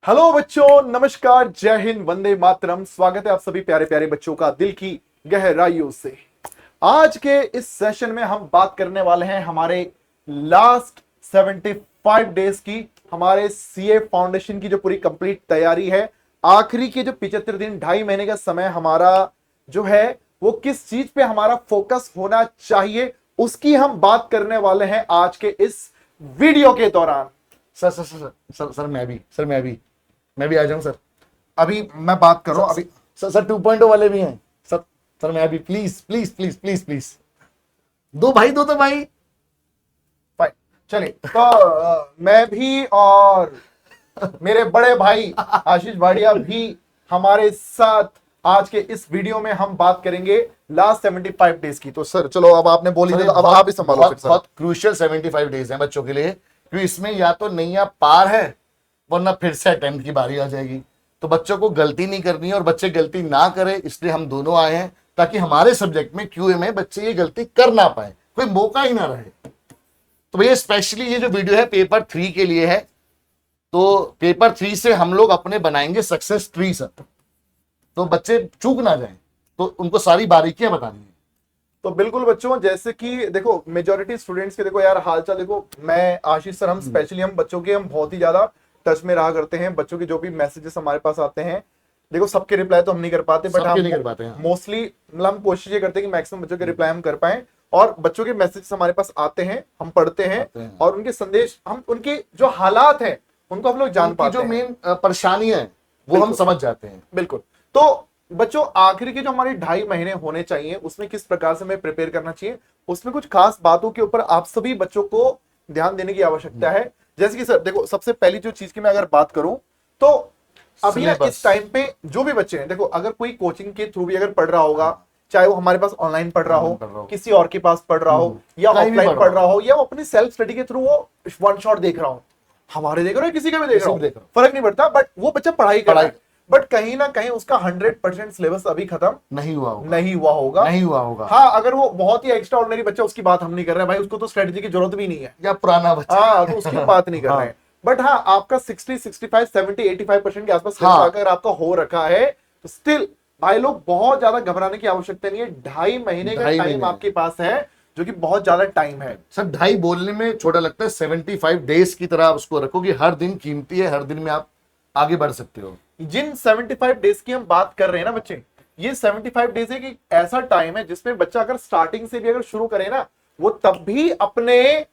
Hello बच्चों, नमस्कार, जय हिंद, वंदे मातरम। स्वागत है आप सभी प्यारे प्यारे बच्चों का दिल की गहराइयों से। आज के इस सेशन में हम बात करने वाले हैं हमारे लास्ट 75 डेज की, हमारे सीए फाउंडेशन की जो पूरी कंप्लीट तैयारी है। आखिरी के जो 75 दिन, 2.5 महीने का समय हमारा जो है वो किस चीज पे हमारा फोकस होना चाहिए, उसकी हम बात करने वाले हैं आज के इस वीडियो के दौरान। Sir sir sir sir sir मैं भी आ जाऊं सर। अभी मैं बात करूं अभी। सर 2.0 वाले भी हैं सर। सर मैं अभी please please please please please दो तो भाई। फाइन, चलिए तो मैं भी और मेरे बड़े भाई आशीष भाटिया भी हमारे साथ आज के इस वीडियो में हम बात करेंगे लास्ट 75 डेज की। तो सर चलो, अब आपने बोली थी तो अब आप ही संभालो सर। बहुत क्रूशियल 75 डेज हैं बच्चों के लिए, क्योंकि इसमें या तो नैया पार है वरना फिर से अटेम्प्ट की बारी आ जाएगी। तो बच्चों को गलती नहीं करनी है और बच्चे गलती ना करें, इसलिए हम दोनों आए हैं ताकि हमारे सब्जेक्ट में क्यूए में बच्चे ये गलती कर ना पाए, कोई मौका ही ना रहे। तो भैया स्पेशली ये जो वीडियो है पेपर 3 के लिए है। तो पेपर 3 से हम लोग अपने बनाएंगे सक्सेस ट्री सर, तो बच्चे चूक ना जाएं, तो उनको सारी बारीकियां बतानी है। तो बिल्कुल बच्चों, जैसे कि देखो मेजॉरिटी स्टूडेंट्स के देखो यार हालचाल देखो, मैं आशीष सर हम स्पेशली हम बच्चों के हम बहुत ही ज्यादा टच में रहा करते हैं। बच्चों के जो भी मैसेजेस हमारे पास आते हैं, देखो सबके रिप्लाई तो हम नहीं कर पाते, बट हम मोस्टली मतलब हम कोशिश ये करते हैं कि मैक्सिमम बच्चों के रिप्लाई हम कर पाए। और बच्चों के मैसेजेस हमारे पास आते हैं, हम पढ़ते हैं और उनके संदेश, हम उनके जो हालात है उनको हम लोग जान पाते हैं, जो मेन परेशानी है वो हम समझ जाते हैं। बिल्कुल। तो बच्चों आखिर के जो हमारे 2.5 महीने होने चाहिए उसमें किस प्रकार से हमें प्रिपेयर करना चाहिए, उसमें कुछ खास बातों के ऊपर आप सभी बच्चों को ध्यान देने की आवश्यकता है। जैसे कि सर देखो, सबसे पहली जो चीज की मैं अगर बात करूं तो अभी ना इस टाइम पे जो भी बच्चे हैं, देखो अगर कोई कोचिंग के थ्रू भी अगर पढ़ रहा होगा, चाहे वो हमारे पास ऑनलाइन पढ़ रहा हो, किसी और के पास पढ़ रहा हो, या ऑफलाइन पढ़ रहा हो, या वो अपनी सेल्फ स्टडी के थ्रू वो वन शॉट देख रहा हो, हमारे देख रहा हो, किसी का भी देख रहा हो, फर्क नहीं पड़ता, बट वो बच्चा पढ़ाई कर रहा है। बट कहीं ना कहीं उसका 100% सिलेबस अभी खत्म नहीं हुआ होगा। हाँ, अगर वो बहुत ही एक्स्ट्रा ऑर्डिनरी बच्चा, उसकी बात हम नहीं कर रहे हैं भाई, उसको तो स्ट्रेटजी की जरूरत भी नहीं है, या पुराना बच्चा, हाँ तो उसकी बात नहीं कर रहे हैं। बट हाँ, आपका 60, 65, 70, 85% के आसपास अगर आपका हो रखा है तो स्टिल भाई लोग बहुत ज्यादा घबराने की आवश्यकता नहीं है। 2.5 महीने का टाइम आपके पास है, जो कि बहुत ज्यादा टाइम है सर। 2.5 बोलने में छोटा लगता है, 75 डेज की तरह आप उसको रखो कि हर दिन कीमती है, हर दिन में आप आगे बढ़ सकते हो। जिन 75 डेज की हम बात कर रहे हैं ना बच्चे, ये 75 डेज है कि ऐसा टाइम है जिसमें बच्चा अगर स्टार्टिंग से भी अगर शुरू करे ना, वो तब भी अपने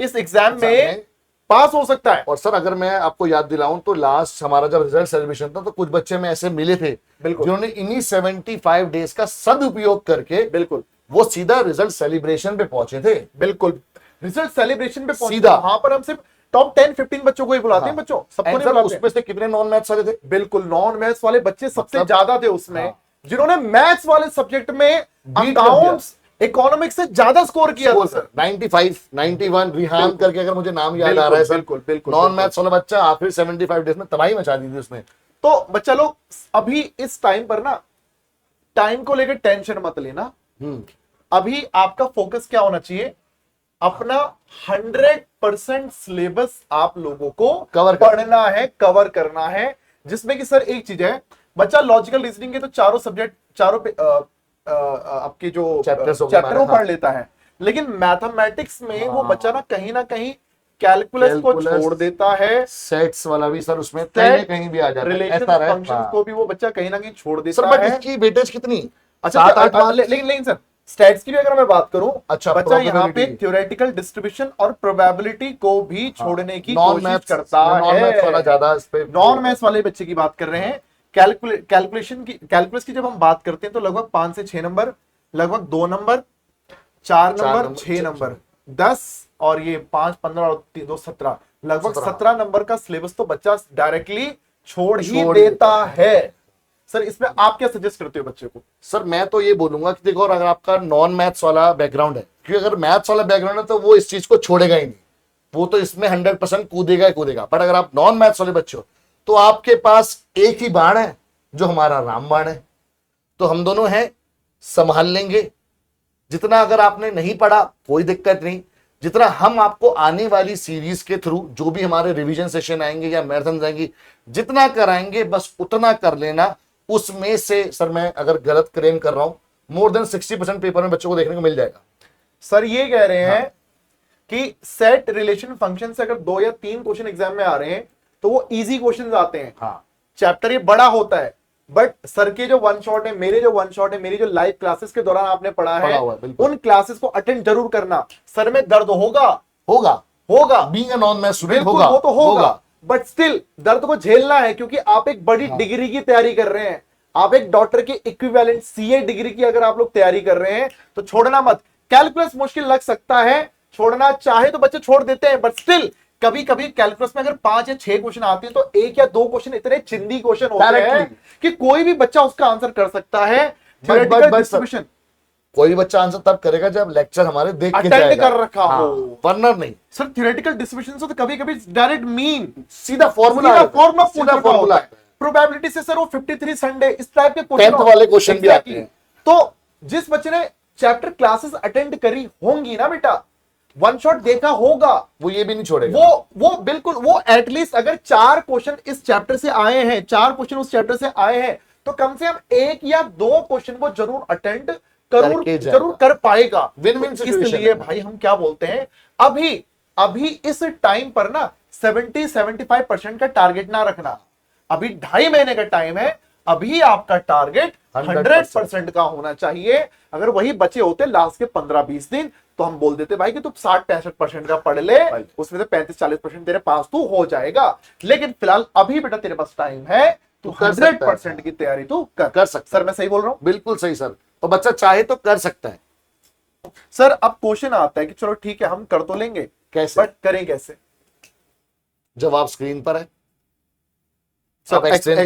इस एग्जाम में पास हो सकता है। और सर अगर मैं आपको याद दिलाऊं तो लास्ट हमारा जब रिजल्ट सेलिब्रेशन था तो कुछ बच्चे में ऐसे मिले थे जिन्होंने इन्हीं 75 डेज का सदुपयोग करके बिल्कुल वो सीधा रिजल्ट सेलिब्रेशन पे पहुंचे थे। बिल्कुल, रिजल्ट सेलिब्रेशन पे सीधा, वहां पर हम सिर्फ टॉप 10-15 बच्चों को ही बुलाते हैं बच्चों, सबको नहीं बुलाते। उसमें से कितने नॉन मैथ्स वाले थे? बिल्कुल, नॉन मैथ्स वाले बच्चे सबसे ज्यादा थे उसमें, जिन्होंने मैथ्स वाले सब्जेक्ट में अकाउंट्स, इकोनॉमिक्स से ज्यादा स्कोर किया था सर। 95, 91 रिहान करके अगर मुझे नाम याद आ रहा है सर। बिल्कुल नॉन मैथ्स वाला बच्चा आखिर 75 डेज में तबाही मचा दी थी उसने। तो बच्चा लोग अभी इस टाइम पर ना, टाइम को लेकर टेंशन मत लेना। अभी आपका फोकस क्या होना चाहिए, अपना 100% सिलेबस आप लोगों को पढ़ना है, कवर करना है। जिसमें कि सर एक चीज है, बच्चा लॉजिकल रीजनिंग के तो चारों सब्जेक्ट, चारों आपके जो चैप्टर पढ़ लेता है, लेकिन मैथमेटिक्स में वो बच्चा ना कहीं कैलकुलस को छोड़ देता है। सेट्स वाला भी सर उसमें कहीं भी आ जाता है, रिलेशन फंक्शंस को भी वो बच्चा कहीं ना कहीं छोड़ देता है। सर इसकी वेटेज कितनी? अच्छा, लेकिन सर स्टैट्स की भी अगर मैं बात करूं, अच्छा बच्चा यहाँ पे थ्योरेटिकल डिस्ट्रीब्यूशन और प्रोबेबिलिटी को भी छोड़ने की कोशिश करता है। नॉन मैथ्स वाले बच्चे की बात कर रहे हैं। कैलकुलस की जब हम बात करते हैं तो लगभग 5 से 6 नंबर, लगभग 2 नंबर, 4 नंबर, 6 नंबर, 10 और ये 5, 15 और 2, 17, लगभग 17 नंबर का सिलेबस तो बच्चा डायरेक्टली छोड़ ही देता है। सर इसमें आप क्या सजेस्ट करते हो बच्चे को? सर मैं तो ये बोलूंगा कि देखो, अगर आपका नॉन मैथ्स वाला बैकग्राउंड है, क्योंकि अगर मैथ्स वाला बैकग्राउंड है तो वो इस चीज को छोड़ेगा ही नहीं, वो तो इसमें 100% कूदेगा ही कूदेगा। बट अगर आप नॉन मैथ्स वाले बच्चे हो तो आपके पास एक ही बाण है जो हमारा रामबाण है, तो हम दोनों हैं, संभाल लेंगे। जितना अगर आपने नहीं पढ़ा कोई दिक्कत नहीं, जितना हम आपको आने वाली सीरीज के थ्रू जो भी हमारे रिवीजन सेशन आएंगे या मैराथन आएंगी जितना कराएंगे बस उतना कर लेना। उसमें से सर मैं अगर गलत क्लेम कर रहा हूं मोर देन 60% पेपर में बच्चों को देखने को मिल जाएगा। सर ये कह रहे हैं कि सेट रिलेशन फंक्शन से अगर 2 या 3 क्वेश्चन एग्जाम में आ रहे हैं तो वो इजी क्वेश्चन आते हैं। हाँ चैप्टर ये बड़ा होता है, बट सर के जो वन शॉट है, मेरे जो वन शॉट है, मेरी जो लाइव क्लासेस के दौरान आपने पढ़ा है, उन क्लासेस को अटेंड जरूर करना। सर में दर्द होगा होगा being a non maths student बिल्कुल, होगा, वो तो होगा, बट स्टिल दर्द को झेलना है क्योंकि आप एक बड़ी डिग्री की तैयारी कर रहे हैं। आप एक डॉक्टर के इक्विवेलेंट सीए डिग्री की अगर आप लोग तैयारी कर रहे हैं तो छोड़ना मत। कैलकुलस मुश्किल लग सकता है, छोड़ना चाहे तो बच्चे छोड़ देते हैं, बट स्टिल कभी कभी कैलकुलस में अगर 5 या 6 क्वेश्चन आते हैं तो 1 या 2 क्वेश्चन इतने चिंदी क्वेश्चन होते हैं कि कोई भी बच्चा उसका आंसर कर सकता है। थ्योरेटिकल डिस्ट्रीब्यूशन कोई बच्चा आंसर तब करेगा जब लेक्चर हमारे देख के अटेंड जाएगा, कर रखा हो, वरना नहीं। सर थ्योरेटिकल डिस्ट्रीब्यूशन से तो कभी कभी डायरेक्ट मीन सीधा फॉर्मूला फॉर्मूला प्रोबेबिलिटी से सर वो 53 संडे इस टाइप के क्वेश्चन वाले क्वेश्चन भी आते हैं। तो जिस बच्चे ने चैप्टर क्लासेस अटेंड करी होंगी ना बेटा, वन शॉट देखा होगा, वो ये भी नहीं छोड़ेगा। वो बिल्कुल, वो एटलीस्ट अगर 4 क्वेश्चन इस चैप्टर से आए हैं, 4 क्वेश्चन उस चैप्टर से आए हैं, तो कम से कम 1 या 2 क्वेश्चन को जरूर अटेंड जरूर कर पाएगा। Win win situation. इसलिए भाई हम क्या बोलते हैं, अभी इस टाइम पर ना 70-75% का टारगेट ना रखना। अभी 2.5 महीने का टाइम है, अभी आपका टारगेट 100% का होना चाहिए। अगर वही बचे होते लास्ट के 15-20 दिन तो हम बोल देते भाई कि तू 60-65% का पढ़ ले, उसमें से 35-40% तेरे पास तू हो जाएगा। लेकिन फिलहाल अभी बेटा तेरे पास टाइम है, तू 100% की तैयारी तू कर सकता। सर मैं सही बोल रहा हूँ? बिल्कुल सही सर। तो बच्चा चाहे तो कर सकता है। सर अब क्वेश्चन आता है कि चलो ठीक है हम कर तो लेंगे, कैसे, बट करें कैसे? जवाब स्क्रीन पर है, आप एक्सप्लेन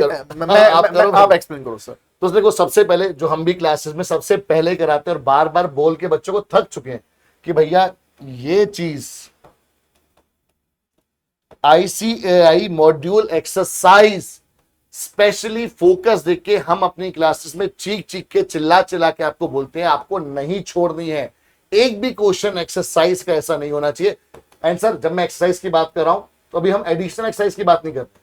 करो सर। तो देखो सबसे पहले जो हम भी क्लासेस में सबसे पहले कराते हैं और बार बार बोल के बच्चों को थक चुके हैं कि भैया ये चीज ICAI module exercise specially focus देके हम अपनी क्लासेस में चीख चीख के चिल्ला चिल्ला के आपको बोलते हैं, आपको नहीं छोड़नी है। एक भी क्वेश्चन एक्सरसाइज का ऐसा नहीं होना चाहिए। एंड सर जब मैं एक्सरसाइज की बात कर रहा हूं तो अभी हम एडिशनल एक्सरसाइज की बात नहीं करते,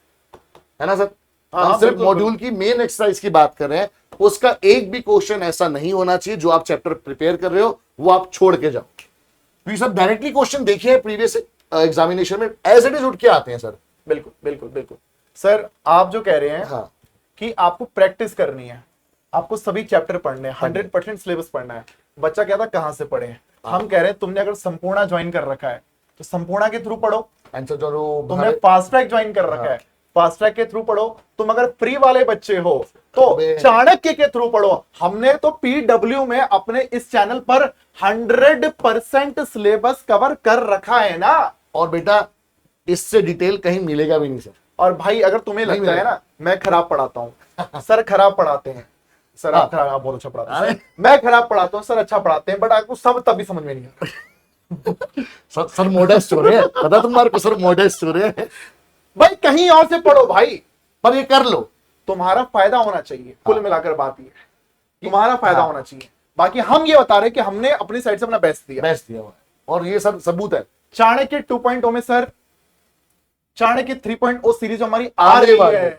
है ना सर? हम सिर्फ मॉड्यूल की मेन एक्सरसाइज की बात कर रहे हैं। उसका एक भी क्वेश्चन ऐसा नहीं होना चाहिए जो आप चैप्टर प्रिपेयर कर रहे हो वो आप छोड़ के जाओ। तो सब डायरेक्टली क्वेश्चन देखे हैं प्रीवियस एग्जामिनेशन में, एज इट इज उठ के आते हैं सर। बिल्कुल बिल्कुल बिल्कुल सर, आप जो कह रहे हैं हाँ, कि आपको प्रैक्टिस करनी है, आपको सभी चैप्टर पढ़ने हैं, 100% सिलेबस पढ़ना है। बच्चा कहता कहां से पढ़े? हम कह रहे हैं तुमने अगर संपूर्ण ज्वाइन कर रखा है तो संपूर्ण के थ्रू पढ़ो। आंसर जो तुमने फास्ट ट्रैक ज्वाइन कर रखा है, फास्ट ट्रैक के थ्रू पढ़ो। तुम अगर फ्री वाले बच्चे हो तो चाणक्य के थ्रू पढ़ो। हमने तो PW में अपने इस चैनल पर 100% सिलेबस कवर कर रखा है ना। और बेटा इससे डिटेल कहीं मिलेगा भी नहीं सर। और भाई अगर तुम्हें लगता है ना मैं खराब पढ़ाता हूँ, सर खराब पढ़ाते हैं, सर आप खराब, आप बहुत अच्छा पढ़ाते हैं, मैं खराब पढ़ाता हूँ, सर अच्छा पढ़ाते हैं, बट आपको सब तभी समझ में नहीं आता। सर मॉडेस्ट हो रहे हैं, पता तुम्हारे को सर मॉडेस्ट हो रहे हैं। भाई कहीं और से पढ़ो भाई, पर ये कर लो, तुम्हारा फायदा होना चाहिए। कुल मिलाकर बात ये है, तुम्हारा फायदा होना चाहिए। बाकी हम ये बता रहे कि हमने अपनी साइड से अपना बेस्ट दिया हुआ है और ये सब सबूत है। चाणक्य 2.0 में सर, चाणक्य 3.0 सीरीज हमारी आ रही है,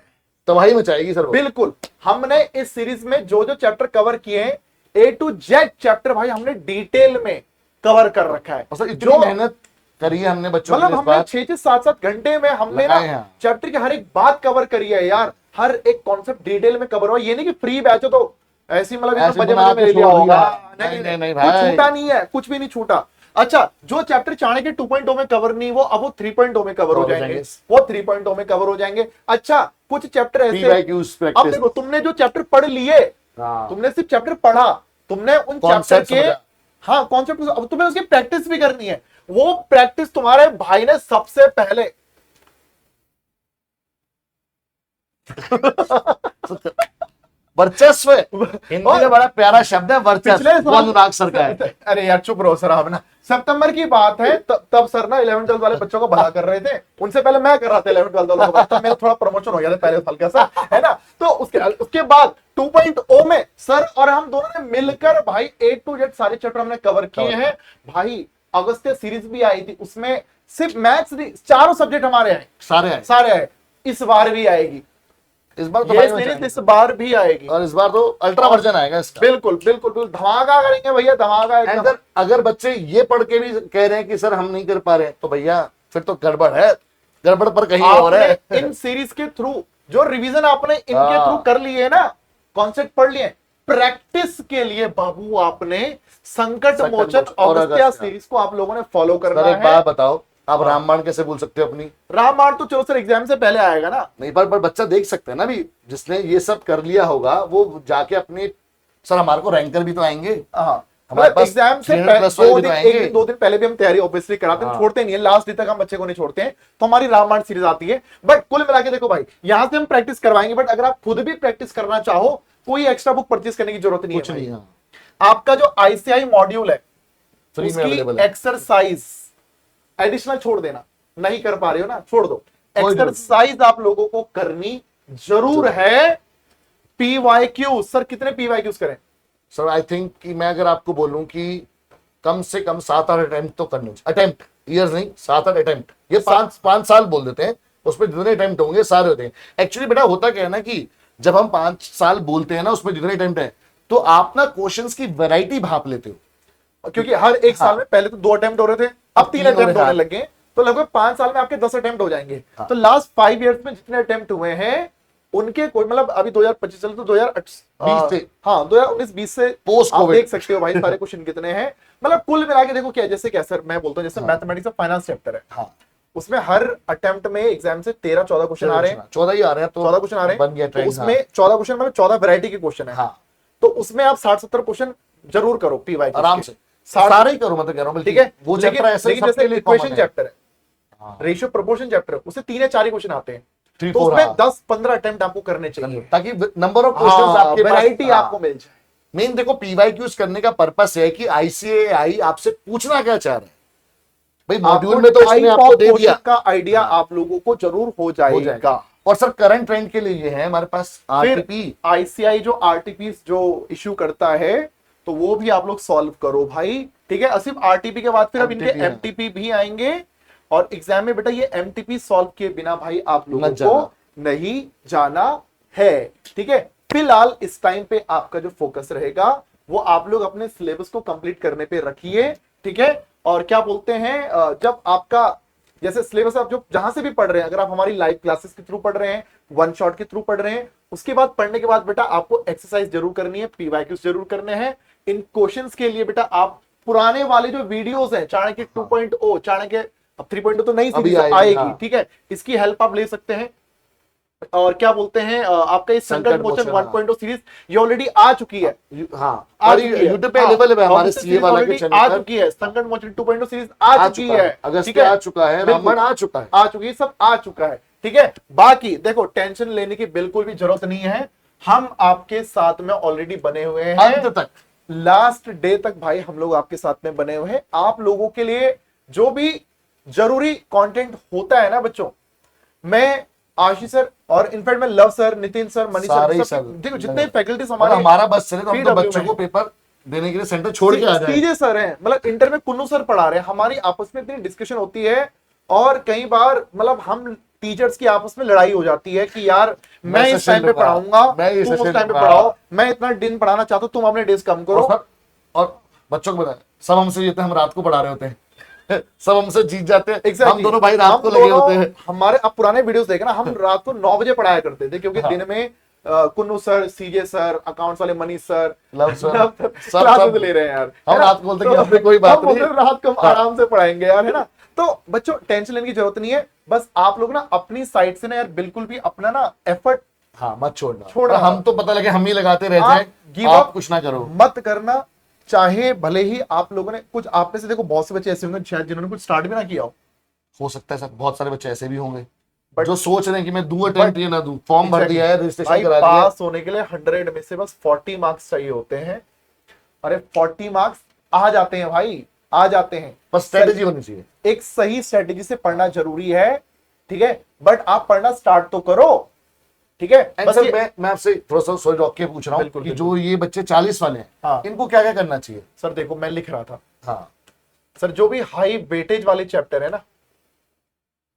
तबाही मचाएगी सर। बिल्कुल, हमने इस सीरीज में जो जो चैप्टर कवर किए हैं A to Z चैप्टर भाई हमने डिटेल में कवर कर रखा है। सर इतनी मेहनत करी है हमने बच्चों मतलब हमने 6-7 घंटे में हमने ना चैप्टर की हर एक बात कवर करी है यार, हर एक कॉन्सेप्ट डिटेल में कवर हुआ। ये नहीं कि फ्री बैच हो तो ऐसी मतलब मजे में ले लिया होगा, नहीं भाई, छूटा नहीं है, कुछ भी नहीं छूटा। अच्छा, जो चैप्टर चाणक्य 2.0 में कवर नहीं वो अब वो 3.0 में कवर हो जाएंगे, वो 3.0 में कवर हो जाएंगे। अच्छा, कुछ चैप्टर ऐसे, अब देखो तुमने जो चैप्टर पढ़ लिए, तुमने सिर्फ चैप्टर पढ़ा, तुमने उन चैप्टर के हाँ कॉन्सेप्ट, अब तुम्हें उसकी प्रैक्टिस भी करनी है। वो प्रैक्टिस तुम्हारे भाई ने सबसे पहले वर्चस्व, हिंदी का बड़ा प्यारा शब्द है वर्चस्व, अनुराग सर का है। अरे यार चुप रहो सर, आप ना, सितंबर की बात है, तब सर ना 11th-12th वाले बच्चों को भला कर रहे थे। उनसे पहले मैं कर रहा था 11th-12th वालों को, तब मेरा थोड़ा प्रमोशन हो गया था पहले साल का सर, है ना। तो उसके बाद 2.0 में सर और हम दोनों ने मिलकर भाई A to Z सारे चैप्टर हमने कवर किए हैं भाई। अगस्त्य सीरीज भी आई थी, उसमें सिर्फ मैथ्स नहीं, चारों सब्जेक्ट हमारे आए, सारे आए। इस बार भी आएगी, इस बार तो ये भाई सीरीज इस बार भी आएगी, और इस बार तो अल्ट्रा वर्जन आएगा इसका। बिल्कुल बिल्कुल बिल्कुल धमाका करेंगे भैया, धमाका एकदम। अगर बच्चे ये पढ़ के भी कह रहे हैं कि सर हम नहीं कर पा रहे हैं, तो भैया फिर तो गड़बड़ है, गड़बड़ पर कहीं और है। इन सीरीज के थ्रू जो रिवीजन आपने इनके थ्रू कर लिए ना, कॉन्सेप्ट पढ़ लिए, प्रैक्टिस के लिए बाबू आपने संकट मोचन अगस्त्य सीरीज को आप लोगों ने फॉलो करना है। एक बात बताओ, आप रामबाण कैसे बोल सकते हो अपनी? रामबाण तो चलो सर एग्जाम से पहले आएगा ना। नहीं, पर बच्चा देख सकते हैं ना भी, जिसने ये सब कर लिया होगा वो जाके अपने, सर हमारे को रैंकर भी तो आएंगे। हमारे पास एग्जाम से पहले 2 दिन पहले भी हम तैयारी ऑब्वियसली कराते हैं, छोड़ते नहीं है, लास्ट डे तक हम बच्चे को नहीं छोड़ते हैं, तो हमारी रामबाण सीरीज आती है। बट कुल मिला के देखो भाई, यहां से हम प्रैक्टिस करवाएंगे, बट अगर आप खुद भी प्रैक्टिस करना चाहो, कोई एक्स्ट्रा बुक परचेज करने की जरूरत नहीं कुछ नहीं है। आपका जो आईसीआई मॉड्यूल है फ्री में अवेलेबल है। एक्सरसाइज एडिशनल छोड़ देना, नहीं कर पा रहे हो ना, छोड़ दो, एक्सरसाइज आप लोगों को करनी जरूर है। पीवाईक्यू, सर कितने पीवाईक्यूज करें? सर आई थिंक कि मैं अगर आपको बोलूं कि कम से कम 7-8 अटेम्प्ट तो करने, अटेम्प्ट ईयर्स नहीं, 7-8 अटेम्प्ट, ये 5 साल बोल देते हैं, उसमें जितने अटेम्प्ट होंगे सारे होते हैं। एक्चुअली बेटा होता क्या है ना कि जब हम 5 साल बोलते हैं ना, उसमें जितने अटेम्प्ट है, तो आप ना क्वेश्चंस की वैरायटी भाप लेते हो, क्योंकि हर एक साल में पहले तो 2 अटेम्प्ट हो रहे थे, अब 3 अटेम्प्ट होने लगे, तो लगभग 5 साल में आपके 10 अटेम्प्ट हो जाएंगे। तो लास्ट 5 इयर्स में जितने अटेम्प्ट हुए हैं उनके कोई मतलब, अभी 2025 चल तो 2020 से, हाँ 2019-20 से पोस्ट आप देख सकते हो भाई सारे क्वेश्चन कितने हैं। मतलब कुल मिला के देखो क्या, जैसे क्या सर मैं बोलता हूँ, जैसे मैथमेटिक्स का फाइनेंस चैप्टर है, उसमें हर अटेम्प्ट में एग्जाम से 13-14 क्वेश्चन आ रहे हैं, 14 ही आ रहे हैं, तो 14 क्वेश्चन आ रहे हैं, तो उसमें 14 क्वेश्चन मतलब 14 वैरायटी के क्वेश्चन है, तो उसमें आप 60-70 क्वेश्चन जरूर करो पीवाई आराम से, सारे ही करो, मतलब कह रहा हूं, ठीक है। वो चैप्टर ऐसे ही जैसे लिए इक्वेशन चैप्टर है, रेशियो प्रोपोर्शन चैप्टर है, उससे 3 या 4 क्वेश्चन आते हैं, तो उसमें 10-15 अटेम्प्ट आपको करने चाहिए, ताकि नंबर ऑफ क्वेश्चंस आपके पास, वैरायटी आपको मिल जाए। मेन देखो पीवाईक्यूज करने का पर्पस है कि आईसीएआई आपसे पूछना क्या चाह रहा है भाई, मॉड्यूल में तो उसने आपको दे दिया का आइडिया आप लोगों को जरूर हो जाएगा। और सर करंट ट्रेंड के लिए ये है हमारे पास आरटीपी, आईसीआई जो आरटीपी जो इश्यू करता है, तो वो भी आप लोग सॉल्व करो भाई, ठीक है। सिर्फ आरटीपी के बाद फिर अब इनके एमटीपी भी आएंगे, और एग्जाम में बेटा ये एमटीपी सॉल्व किए बिना भाई आप लोगों को नहीं जाना है, ठीक है। फिलहाल इस टाइम पे आपका जो फोकस रहेगा वो आप लोग अपने सिलेबस को कंप्लीट करने पे रखिए, ठीक है। और क्या बोलते हैं, जब आपका जैसे सिलेबस आप जो जहां से भी पढ़ रहे हैं, अगर आप हमारी लाइव क्लासेस के थ्रू पढ़ रहे हैं, वन शॉट के थ्रू पढ़ रहे हैं, उसके बाद पढ़ने के बाद बेटा आपको एक्सरसाइज जरूर करनी है, पीवाईक्यूज जरूर करने हैं। इन क्वेश्चंस के लिए बेटा आप पुराने वाले जो वीडियोस हैं, चाणक्य 2.0, चाणक्य अब 3.0 तो नई सीरीज आएगी, ठीक है, इसकी हेल्प आप ले सकते हैं। और क्या बोलते हैं, आपका ये संकट मोचन 1.0 सीरीज ये ऑलरेडी आ चुकी है, यूट्यूब पे अवेलेबल है, हमारे सीए वाला के चैनल आ चुकी है, संकट मोचन 2.0 सीरीज आ चुकी है, अगस्त आ चुका है, रामबाण आ चुका है, आ चुकी है, सब आ चुका है, ठीक है। बाकी देखो टेंशन लेने की बिल्कुल भी जरूरत नहीं है, हम आपके साथ में ऑलरेडी बने हुए हैं, अंत तक, लास्ट डे तक भाई हम लोग आपके साथ में बने हुए हैं। आप लोगों के लिए जो भी जरूरी कंटेंट होता है ना बच्चों, मैं आशीष सर और इनफैक्ट मैं love sir, Nitin sir, Manish sir, देखो जितने फैकल्टीज हमारा बस चले तो हम तो बच्चों को पेपर देने के लिए सेंटर छोड़ के आ जाए। सीजे सर हैं, मतलब इंटर में कुन्नू सर पढ़ा रहे हैं, हमारी आपस में इतनी डिस्कशन होती है, और कई बार मतलब हम टीचर्स की आपस में लड़ाई हो जाती है कि यार मैं इस टाइम पे पढ़ाऊंगा, तुम उस टाइम पे पढ़ाओ, मैं इतना दिन पढ़ाना चाहता हूं, तुम अपने डेज कम करो। और बच्चों को बताया सब हमसे जीते, हम रात को पढ़ा रहे होते हैं, सब हमसे जीत जाते हैं, हम दोनों भाई रात को लगे होते हैं। हमारे अब पुराने वीडियोस देखना, हम रात को 9 बजे पढ़ाया करते थे, क्योंकि दिन में कुन्नू सर, सीजे सर, अकाउंट्स वाले Manish sir, love sir classes ले रहे हैं यार, हम रात को बोलते हैं कि कोई बात नहीं, रात को आराम से पढ़ाएंगे यार, है ना। तो बच्चों टेंशन लेने की जरूरत नहीं है, बस आप लोग ना अपनी साइड से ना यार बिल्कुल भी अपना ना एफर्ट मत छोड़ना, हम तो पता लगे हम ही लगाते रह जाए, आप कुछ ना करो, मत करना। चाहे भले ही आप लोगों ने कुछ, आप में से देखो बहुत से बच्चे ऐसे होंगे शायद जिन्होंने कुछ स्टार्ट भी ना किया हो सकता है सर, बहुत सारे बच्चे ऐसे भी होंगे जो सोच रहे हैं कि मैं दूं अटेम्प्ट या ना दूं, फॉर्म भर दिया है, रजिस्ट्रेशन करा दिया है, पास होने के लिए 100 में से बस 40 मार्क्स चाहिए होते हैं। अरे 40 मार्क्स आ जाते हैं भाई, आ जाते हैं, पर स्ट्रेटेजी होनी चाहिए, एक सही स्ट्रेटेजी से पढ़ना जरूरी है, ठीक है। बट आप पढ़ना स्टार्ट तो करो, ठीक है। बस मैं आपसे थोड़ा सा सॉरी रोक के पूछ रहा हूँ कि जो ये बच्चे 40 वाले हैं, इनको क्या क्या करना चाहिए? सर देखो मैं लिख रहा था, सर जो भी हाई वेटेज वाले चैप्टर है ना,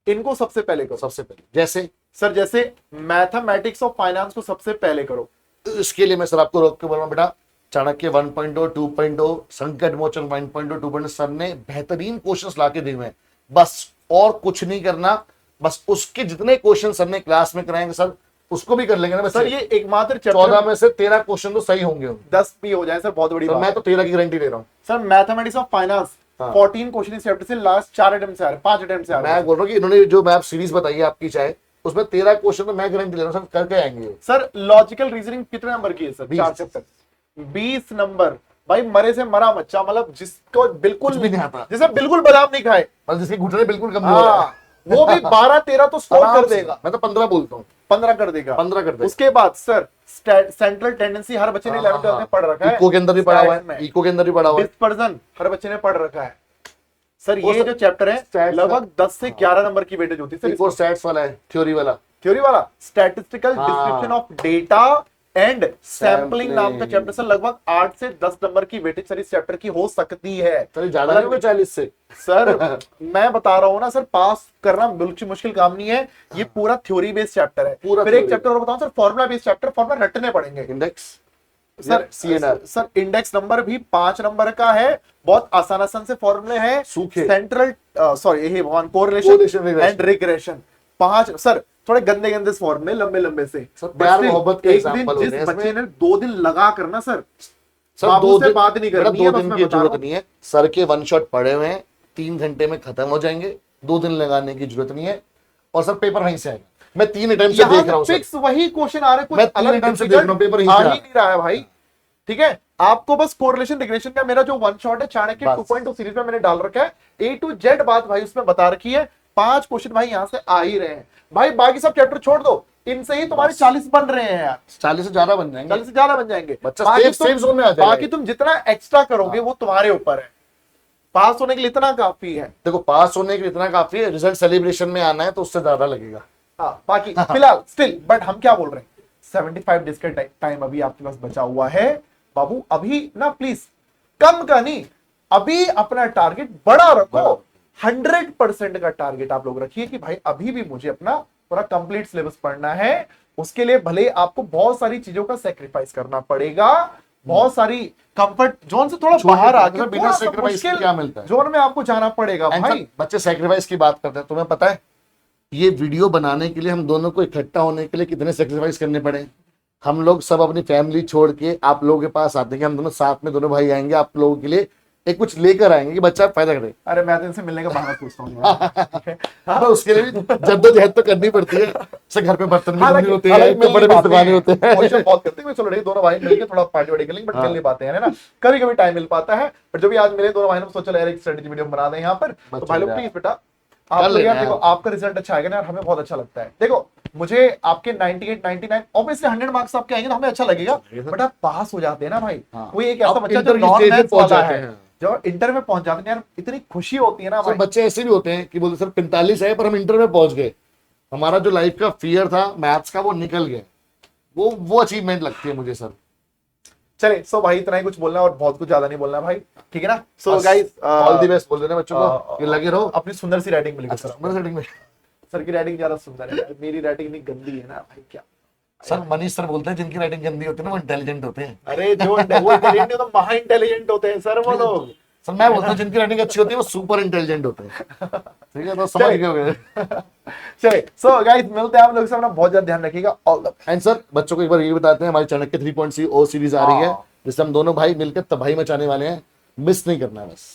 इनको सबसे पहले करो। सबसे पहले जैसे सर जैसे मैथमेटिक्स और फाइनेंस को सबसे पहले करो। इसके लिए मैं सर आपको रोक के बोल रहा हूं, बेटा चाणक्य 1.0, 2.0, संकट मोचन 1.0, 2.0 सर ने बेहतरीन क्वेश्चंस लाके दिए हुए हैं, बस और कुछ नहीं करना। बस उसके जितने क्वेश्चन सर ने क्लास में कराएंगे सर उसको भी कर लेंगे ना। सर ये एकमात्र 14 में से 13 क्वेश्चन तो सही होंगे। 10 भी हो जाए सर बहुत बड़ी सर बात मैं तो 13 की गारंटी ले रहा हूँ। सर मैथमेटिक्स और फाइनेंस 14 क्वेश्चन इस चैप्टर से लास्ट 4 अटेम्प्ट से आ रहे, 5 अटेम्प्ट से आ रहे। मैं बोल रहा हूँ कि इन्होंने जो मैप सीरीज बताई है आपकी चाहे, उसमें 13 क्वेश्चन तो मैं गारंटी ले रहा हूँ सर करके आएंगे। सर लॉजिकल रीजनिंग कितने नंबर की है सर? 4 chapter 20 number. भाई मरे से मरा बच्चा, मतलब जिसको बिल्कुल भी नहीं आता, जिसे बिल्कुल बादाम नहीं खाए, मतलब जिसके घुटने बिल्कुल कमजोर है, वो भी 12-13 तो स्कोर कर देगा। मैं तो 15 बोलता हूँ, 15 कर देगा, 15 कर देगा। उसके बाद सर सेंट्रल टेंडेंसी हर बच्चे ने 11th 12th में पढ़ रखा है, इको के अंदर भी पढ़ा हुआ है, इको के अंदर भी पढ़ा हुआ है, डिस्पर्जन हर बच्चे ने पढ़ रखा है। सर ये जो चैप्टर है लगभग 10 से 11 नंबर की वेटेज होती है सर। स्टैट्स वाला है, थ्योरी वाला statistical description of data and sampling नाम का चैप्टर सर लगभग 8 से 10 नंबर की वेटेज सर इस चैप्टर की हो सकती है। सर ज्यादा नहीं होगा 40 से सर मैं बता रहा हूँ ना सर, पास करना बिल्कुल मुश्किल काम नहीं है। ये पूरा थ्योरी बेस्ड चैप्टर है। फिर एक चैप्टर और बताऊं sir, formula based chapter, formula रटने पड़ेंगे। Index sir sir index number भी 5 नंबर का है, बहुत आसान से फॉर्मूले हैं। सेंट्रल सॉरी ये भगवान कोरिलेशन एंड रिग्रेशन 5 सर थोड़े गंदे गंदे फॉर्मूले लंबे से। प्यार मोहब्बत के एक दिन जिस बच्चे ने 2 दिन लगा करना सर सर 2 दिन बात नहीं करनी है, 2 दिन की जरूरत नहीं है सर के 1 शॉट पढ़े हुए हैं, 3 घंटे में खत्म हो जाएंगे, 2 दिन लगाने की जरूरत नहीं है। और सर पेपर वहीं से आएगा। मैं 3 अटेम्प्ट से देख रहा हूं, फिक्स वही क्वेश्चन आ रहे, कुछ अलग अटेम्प्ट से देख रहा हूं, पेपर आ ही नहीं रहा है भाई। ठीक है, आपको बस कोरिलेशन रिग्रेशन का मेरा जो 1 शॉट है चाणक्य 2.2 सीरीज में मैंने डाल रखा है, A to Z बात भाई उसमें बता रखी है। 5 क्वेश्चन भाई यहां से आ ही रहे हैं भाई, बाकी सब चैप्टर छोड़ दो, इनसे ही तुम्हारे 40 बन रहे हैं यार, 40 से ज्यादा बन जाएंगे, 40 से ज्यादा बन जाएंगे। बच्चा सेफ जोन में आ जाएगा। बाकी तुम जितना एक्स्ट्रा करोगे वो तुम्हारे ऊपर है, पास होने के लिए इतना काफी है। देखो पास होने के लिए इतना काफी है, रिजल्ट सेलिब्रेशन में आना है तो उससे ज्यादा लगेगा। हाँ बाकी फिलहाल स्टिल बट हम क्या बोल रहे हैं, 75 डेज का टाइम अभी आपके पास बचा हुआ है बाबू। अभी ना प्लीज कम का नहीं, अभी अपना टारगेट बड़ा रखो। 100% का टारगेट आप लोग रखिए कि भाई अभी भी मुझे अपना पूरा कंप्लीट सिलेबस पढ़ना है। उसके लिए भले आपको बहुत सारी चीजों का सेक्रीफाइस करना पड़ेगा, बहुत सारी कंफर्ट जोन से थोड़ा बाहर आके बिना सेक्रीफाइस क्या मिलता है जोन में आपको जाना पड़ेगा भाई। बच्चे सेक्रीफाइस की बात करते हैं, तुम्हें पता है ये वीडियो बनाने के लिए हम दोनों को इकट्ठा होने के लिए कितने सेक्रीफाइस करने पड़े। हम लोग सब अपनी फैमिली छोड़ के आप लोगों के पास आते हैं कि हम दोनों साथ में दोनों भाई आएंगे, आप लोगों के लिए एक कुछ लेकर आएंगे कि बच्चा फायदा करे। अरे मैं तो इनसे मिलने का बहाना पूछता हूँ तो उसके लिए भी जद्दोजहद तो करनी पड़ती है। से घर पे बर्तन भी धोने होते हैं, कपड़े भी सुखाने होते हैं, बहुत करते हैं। चलो दोनों भाई मिलके थोड़ा पार्टी वार्टी करेंगे, बट मिल नहीं पाते हैं ना, कभी कभी टाइम मिल पाता है। बट जब भी आज मिले दोनों भाई ने सोचा यार एक स्ट्रेटेजी वीडियो बना दें यहाँ पर, तो भाई लोग प्लीज बेटा आप लोग यार देखो आपका रिजल्ट अच्छा आएगा ना यार, हमें बहुत अच्छा लगता है। देखो मुझे आपके 98 99 ऑब्वियसली 100 मार्क्स आपके आएंगे तो हमें अच्छा लगेगा, बट आप पास हो जाते हैं ना भाई। कोई एक ऐसा बच्चा जो नॉन मैथ्स वाला है, जो इंटर में पहुंच जाते हैं यार, इतनी खुशी होती है ना भाई। बच्चे ऐसे भी होते हैं कि बोलते सर 45 है पर हम इंटर में पहुंच गए, हमारा जो लाइफ का फियर था मैथ्स का वो निकल गया, वो अचीवमेंट लगती है मुझे सर। चले सो भाई इतना ही कुछ बोलना और बहुत कुछ ज्यादा नहीं बोलना भाई, ठीक है ना। So guys all the best बोल देना बच्चों को, ये लगे रहो अपनी सुंदर सी राइटिंग मिलेगी सर। सुंदर राइटिंग में सर की राइटिंग ज्यादा सुंदर है, मेरी राइटिंग नहीं गंदी है ना भाई। क्या सर मनीष सर बोलते हैं जिनकी राइटिंग गंदी होती है ना वो इंटेलिजेंट होते हैं। अरे जो वो इंटेलिजेंट तो महा इंटेलिजेंट होते हैं सर वो लोग। सर मैं बोलता हूँ जिनकी राइटिंग अच्छी होती है वो सुपर इंटेलिजेंट होते हैं, ठीक है तो समझ गए। चलिए सो गाइस मिलते हैं आप लोग से, अपना बहुत ज्यादा ध्यान रखिएगा। ऑल द एंड सर बच्चों को एक बार ये बताते हैं हमारी चाणक्य 3.0 सीरीज आ रही है जिससे हम दोनों भाई मिलकर तबाही मचाने वाले हैं, मिस नहीं करना बस।